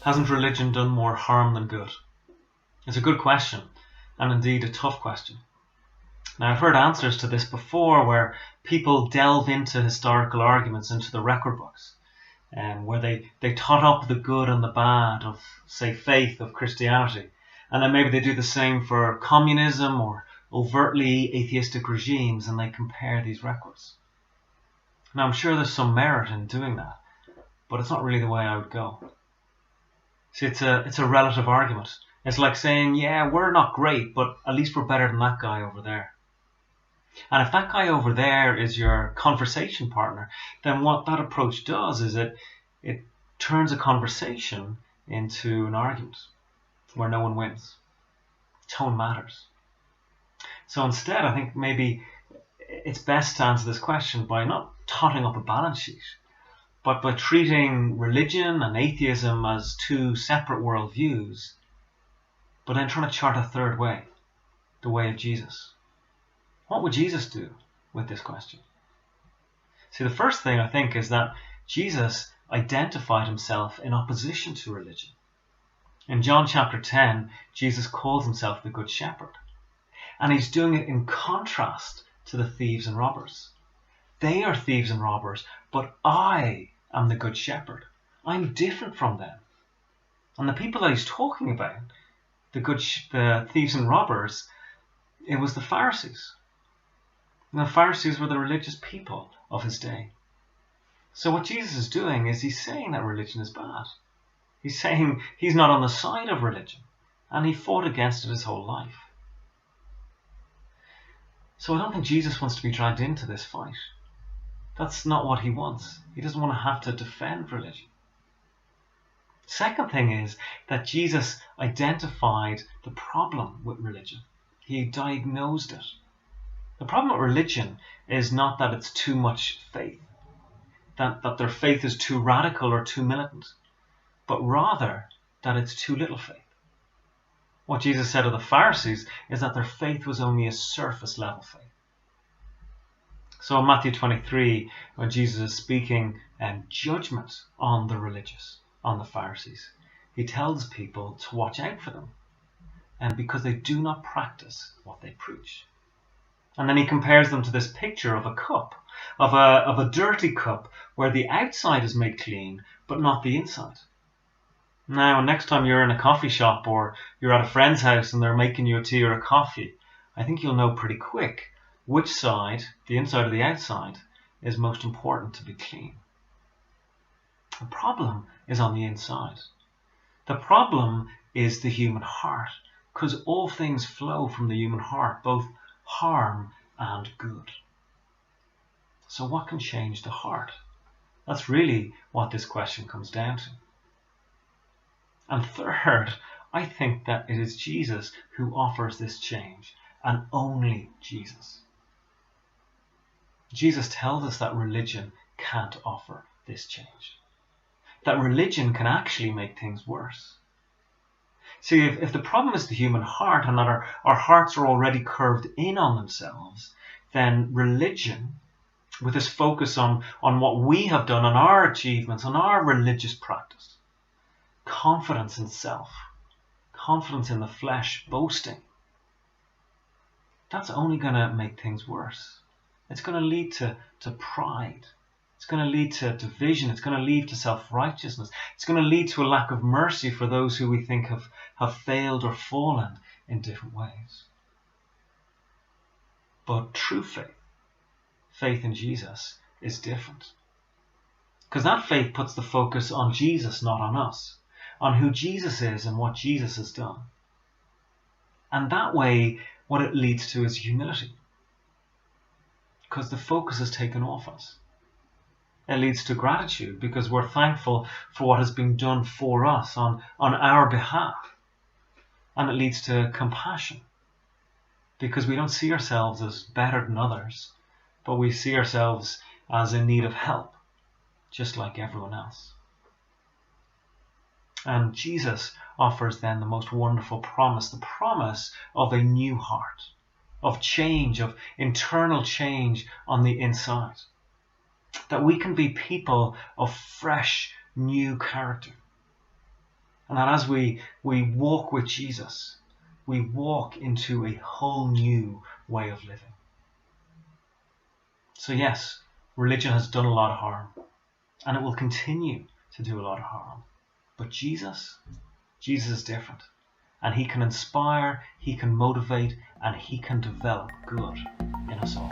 Hasn't religion done more harm than good? It's a good question, and indeed a tough question. Now, I've heard answers to this before where people delve into historical arguments, into the record books, where they tot up the good and the bad of, say, faith, of Christianity. And then maybe they do the same for communism or overtly atheistic regimes, and they compare these records. Now, I'm sure there's some merit in doing that, but it's not really the way I would go. See, it's a relative argument. It's like saying, yeah, we're not great, but at least we're better than that guy over there. And if that guy over there is your conversation partner, then what that approach does is it turns a conversation into an argument where no one wins. Tone matters. So instead, I think maybe it's best to answer this question by not totting up a balance sheet, but by treating religion and atheism as two separate worldviews, but then trying to chart a third way, the way of Jesus. What would Jesus do with this question? See, the first thing I think is that Jesus identified himself in opposition to religion. In John chapter 10, Jesus calls himself the Good Shepherd. And he's doing it in contrast to the thieves and robbers. They are thieves and robbers, but I am the Good Shepherd. I'm different from them. And the people that he's talking about, the thieves and robbers, it was the Pharisees. And the Pharisees were the religious people of his day. So what Jesus is doing is he's saying that religion is bad. He's saying he's not on the side of religion, and he fought against it his whole life. So I don't think Jesus wants to be dragged into this fight. That's not what he wants. He doesn't want to have to defend religion. Second thing is that Jesus identified the problem with religion. He diagnosed it. The problem with religion is not that it's too much faith, that their faith is too radical or too militant, but rather that it's too little faith. What Jesus said of the Pharisees is that their faith was only a surface level faith. So in Matthew 23, when Jesus is speaking judgment on the religious, on the Pharisees, he tells people to watch out for them, and because they do not practice what they preach. And then he compares them to this picture of a cup, of a dirty cup, where the outside is made clean, but not the inside. Now, next time you're in a coffee shop or you're at a friend's house and they're making you a tea or a coffee, I think you'll know pretty quick which side, the inside or the outside, is most important to be clean. The problem is on the inside. The problem is the human heart, because all things flow from the human heart, both harm and good. So what can change the heart? That's really what this question comes down to. And third, I think that it is Jesus who offers this change, and only Jesus. Jesus tells us that religion can't offer this change, that religion can actually make things worse. See, if the problem is the human heart and that our hearts are already curved in on themselves, then religion, with this focus on what we have done, on our achievements, on our religious practice, confidence in self, confidence in the flesh, boasting, that's only going to make things worse. It's going to lead to pride. It's going to lead to division. It's going to lead to self-righteousness. It's going to lead to a lack of mercy for those who we think have failed or fallen in different ways. But true faith, faith in Jesus, is different. Because that faith puts the focus on Jesus, not on us, on who Jesus is and what Jesus has done. And that way, what it leads to is humility. Because the focus is taken off us. It leads to gratitude because we're thankful for what has been done for us on our behalf. And it leads to compassion because we don't see ourselves as better than others, but we see ourselves as in need of help, just like everyone else. And Jesus offers then the most wonderful promise, the promise of a new heart, of change, of internal change on the inside. That we can be people of fresh, new character. And that as we walk with Jesus, we walk into a whole new way of living. So yes, religion has done a lot of harm, and it will continue to do a lot of harm. But Jesus is different. And he can inspire, he can motivate, and he can develop good in us all.